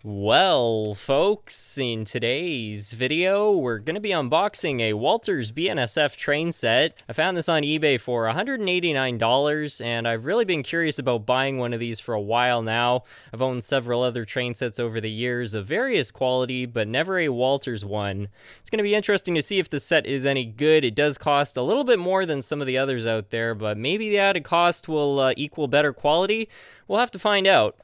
Well, folks, in today's video, we're going to be unboxing a Walthers BNSF train set. I found this on eBay for $189, and I've really been curious about buying one of these for a while now. I've owned several other train sets over the years of various quality, but never a Walthers one. It's going to be interesting to see if the set is any good. It does cost a little bit more than some of the others out there, but maybe the added cost will equal better quality. We'll have to find out.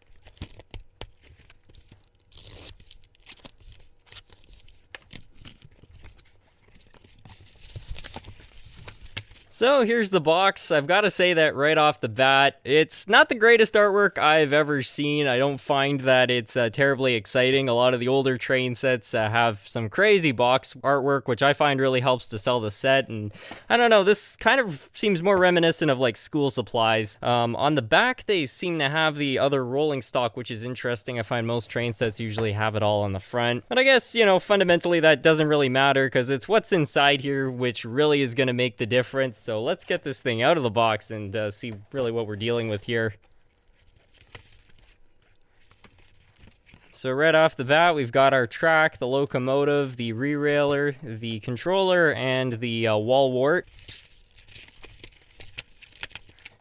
So here's the box. I've got to say that right off the bat, it's not the greatest artwork I've ever seen. I don't find that it's terribly exciting. A lot of the older train sets have some crazy box artwork, which I find really helps to sell the set. And I don't know, this kind of seems more reminiscent of like school supplies. On the back, they seem to have the other rolling stock, which is interesting. I find most train sets usually have it all on the front. But I guess, you know, fundamentally that doesn't really matter because it's what's inside here which really is going to make the difference. So let's get this thing out of the box and see really what we're dealing with here. So right off the bat, we've got our track, the locomotive, the re-railer, the controller, and the wall wart.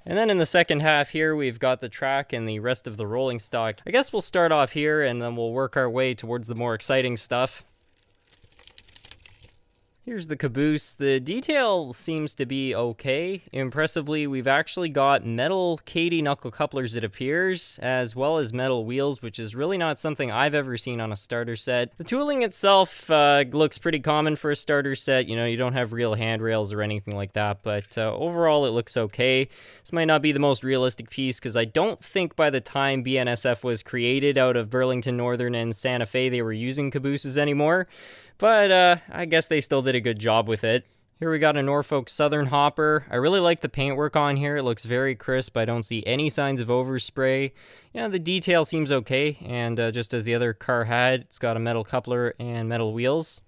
And then in the second half here, we've got the track and the rest of the rolling stock. I guess we'll start off here and then we'll work our way towards the more exciting stuff. Here's the caboose. The detail seems to be okay. Impressively, we've actually got metal Katy knuckle couplers, it appears, as well as metal wheels, which is really not something I've ever seen on a starter set. The tooling itself looks pretty common for a starter set. You know, you don't have real handrails or anything like that, but overall it looks okay. This might not be the most realistic piece because I don't think by the time BNSF was created out of Burlington Northern and Santa Fe they were using cabooses anymore. But I guess they still did a good job with it. Here we got a Norfolk Southern hopper. I really like the paintwork on here. It looks very crisp. I don't see any signs of overspray. Yeah, the detail seems okay. And just as the other car had, it's got a metal coupler and metal wheels.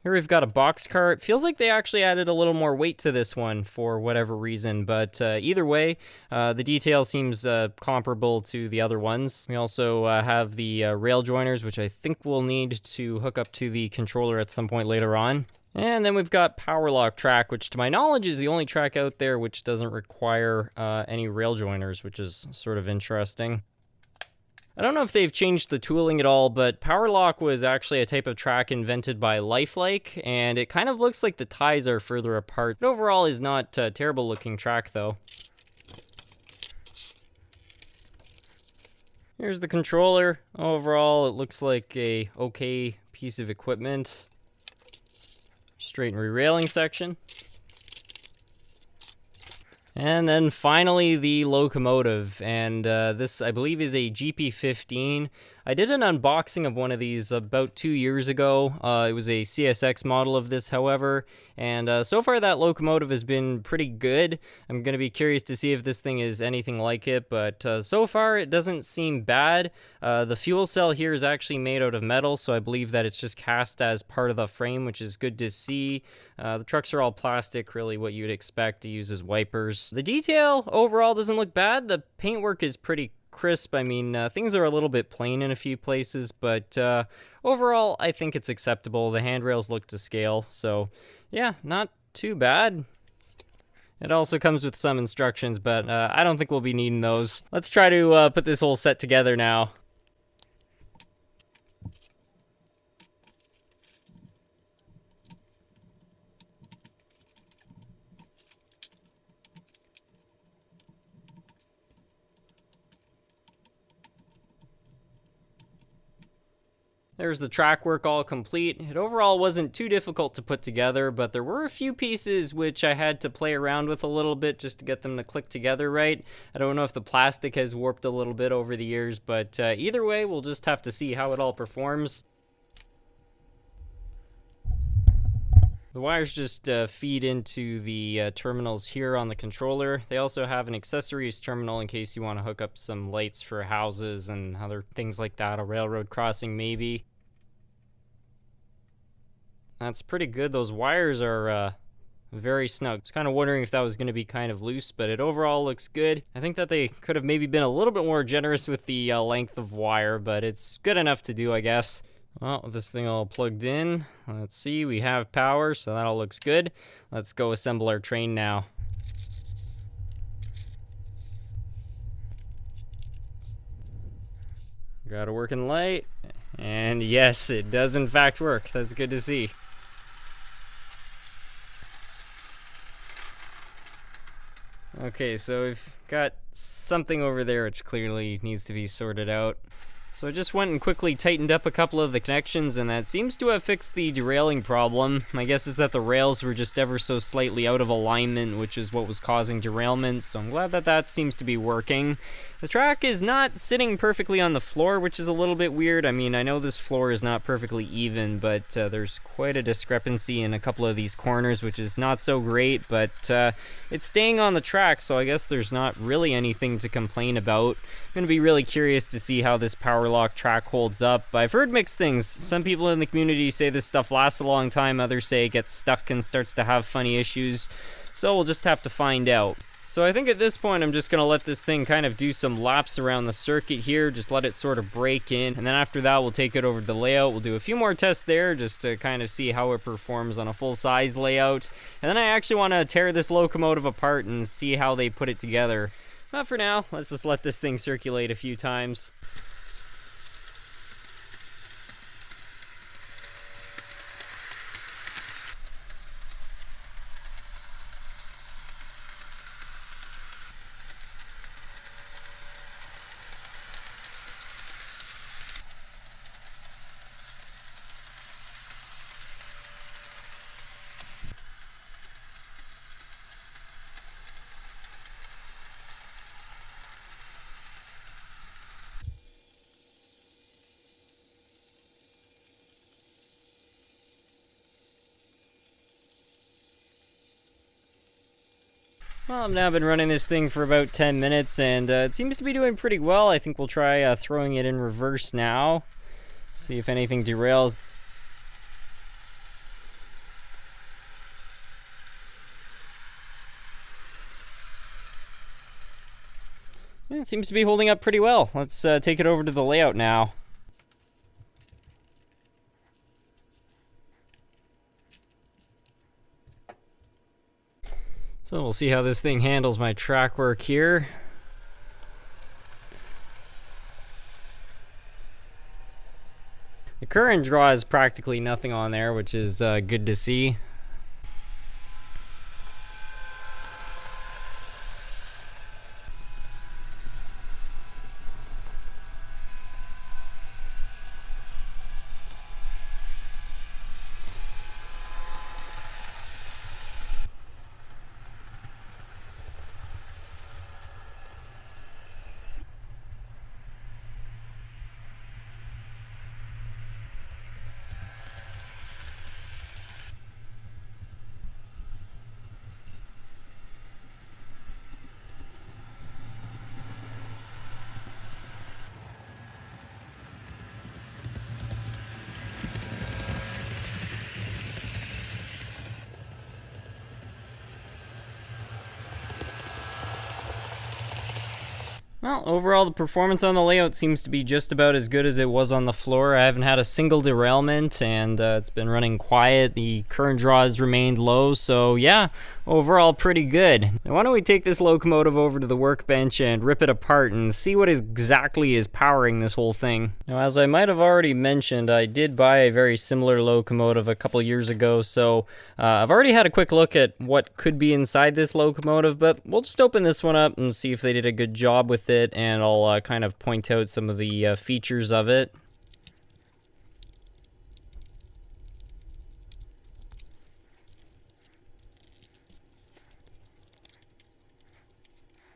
Here we've got a boxcar. It feels like they actually added a little more weight to this one for whatever reason, but either way, the detail seems comparable to the other ones. We also have the rail joiners, which I think we'll need to hook up to the controller at some point later on. And then we've got power lock track, which to my knowledge is the only track out there which doesn't require any rail joiners, which is sort of interesting. I don't know if they've changed the tooling at all, but power lock was actually a type of track invented by Lifelike, and it kind of looks like the ties are further apart. It overall is not a terrible looking track though. Here's the controller. Overall, it looks like a okay piece of equipment. Straight and re-railing section. And then finally the locomotive, and this I believe is a GP15. I did an unboxing of one of these about 2 years ago. It was a CSX model of this, however, and so far that locomotive has been pretty good. I'm going to be curious to see if this thing is anything like it, but so far it doesn't seem bad. The fuel cell here is actually made out of metal, so I believe that it's just cast as part of the frame, which is good to see. The trucks are all plastic, really what you'd expect to use as wipers. The detail overall doesn't look bad. The paintwork is pretty crisp. I mean, things are a little bit plain in a few places, but overall, I think it's acceptable. The handrails look to scale, so yeah, not too bad. It also comes with some instructions, but I don't think we'll be needing those. Let's try to put this whole set together now. There's the track work all complete. It overall wasn't too difficult to put together, but there were a few pieces which I had to play around with a little bit just to get them to click together right. I don't know if the plastic has warped a little bit over the years, but either way, we'll just have to see how it all performs. The wires just feed into the terminals here on the controller. They also have an accessories terminal in case you want to hook up some lights for houses and other things like that, a railroad crossing maybe. That's pretty good. Those wires are Very snug. I was kind of wondering if that was going to be kind of loose, but it overall looks good. I think that they could have maybe been a little bit more generous with the length of wire, but it's good enough to do, I guess. Well, this thing all plugged in. Let's see, we have power, so that all looks good. Let's go assemble our train now. Got a working light, and yes, it does in fact work. That's good to see. Okay, so we've got something over there which clearly needs to be sorted out. So I just went and quickly tightened up a couple of the connections, and that seems to have fixed the derailing problem. My guess is that the rails were just ever so slightly out of alignment, which is what was causing derailments, so I'm glad that that seems to be working. The track is not sitting perfectly on the floor, which is a little bit weird. I mean, I know this floor is not perfectly even, but there's quite a discrepancy in a couple of these corners, which is not so great, but it's staying on the track, so I guess there's not really anything to complain about. I'm going to be really curious to see how this power lock track holds up. I've heard mixed things. Some people in the community say this stuff lasts a long time, others say it gets stuck and starts to have funny issues, so we'll just have to find out. So I think at this point I'm just going to let this thing kind of do some laps around the circuit here, just let it sort of break in, and then after that we'll take it over to the layout. We'll do a few more tests there just to kind of see how it performs on a full-size layout, and then I actually want to tear this locomotive apart and see how they put it together. But for now, let's just let this thing circulate a few times. Well, I've now been running this thing for about 10 minutes, and it seems to be doing pretty well. I think we'll try throwing it in reverse now. See if anything derails. Yeah, it seems to be holding up pretty well. Let's take it over to the layout now. So we'll see how this thing handles my track work here. The current draw is practically nothing on there, which is good to see. Well, overall, the performance on the layout seems to be just about as good as it was on the floor. I haven't had a single derailment, and it's been running quiet. The current draw has remained low, so yeah, overall pretty good. Now, why don't we take this locomotive over to the workbench and rip it apart and see what exactly is powering this whole thing. Now, as I might have already mentioned, I did buy a very similar locomotive a couple years ago, so I've already had a quick look at what could be inside this locomotive, but we'll just open this one up and see if they did a good job with it, and I'll kind of point out some of the features of it.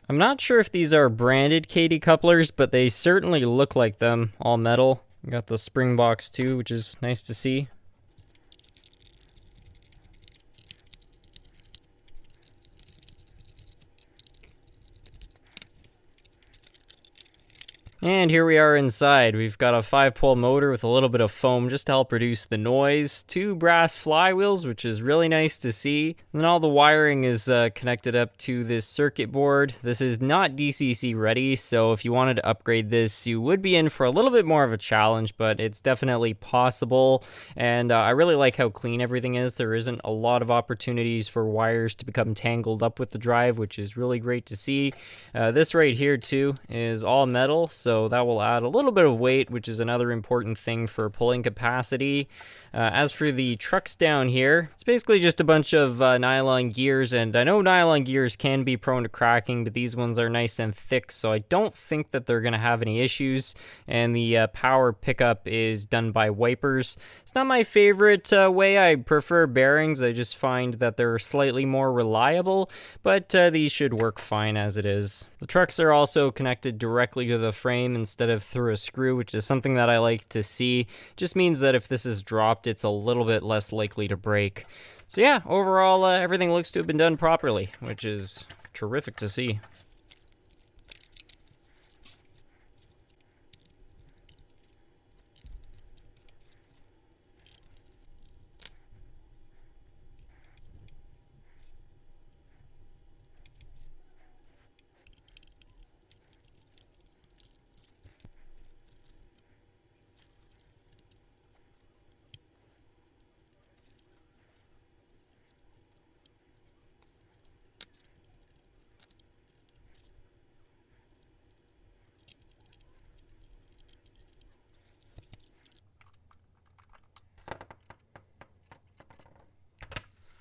I'm not sure if these are branded Katy couplers, but they certainly look like them, all metal. Got the spring box too, which is nice to see. And here we are inside. We've got a 5-pole motor with a little bit of foam just to help reduce the noise. 2 brass flywheels, which is really nice to see. And then all the wiring is connected up to this circuit board. This is not DCC ready, so if you wanted to upgrade this, you would be in for a little bit more of a challenge, but it's definitely possible. And I really like how clean everything is. There isn't a lot of opportunities for wires to become tangled up with the drive, which is really great to see. This right here, too, is all metal, so that will add a little bit of weight, which is another important thing for pulling capacity. As for the trucks down here, it's basically just a bunch of nylon gears, and I know nylon gears can be prone to cracking, but these ones are nice and thick, so I don't think that they're going to have any issues. And the power pickup is done by wipers. It's not my favorite way. I prefer bearings. I just find that they're slightly more reliable, but these should work fine as it is. The trucks are also connected directly to the frame instead of through a screw, which is something that I like to see. Just means that if this is dropped, it's a little bit less likely to break. So yeah, overall, everything looks to have been done properly, which is terrific to see.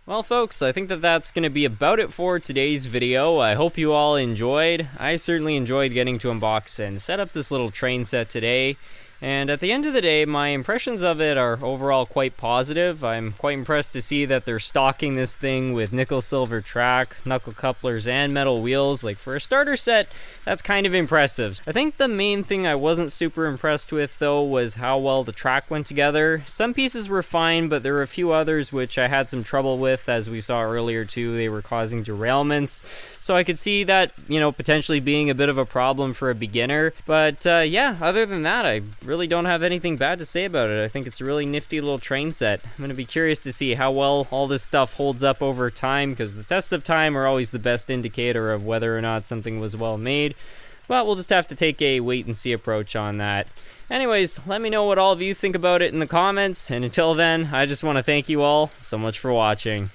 Well, folks, I think that that's going to be about it for today's video. I hope you all enjoyed. I certainly enjoyed getting to unbox and set up this little train set today. And at the end of the day, my impressions of it are overall quite positive. I'm quite impressed to see that they're stocking this thing with nickel-silver track, knuckle couplers, and metal wheels. Like, for a starter set, that's kind of impressive. I think the main thing I wasn't super impressed with, though, was how well the track went together. Some pieces were fine, but there were a few others which I had some trouble with, as we saw earlier, too. They were causing derailments. So I could see that, potentially being a bit of a problem for a beginner. But, yeah, other than that, I really don't have anything bad to say about it. I think it's a really nifty little train set. I'm going to be curious to see how well all this stuff holds up over time, because the tests of time are always the best indicator of whether or not something was well made. But we'll just have to take a wait-and-see approach on that. Anyways, let me know what all of you think about it in the comments, and until then, I just want to thank you all so much for watching.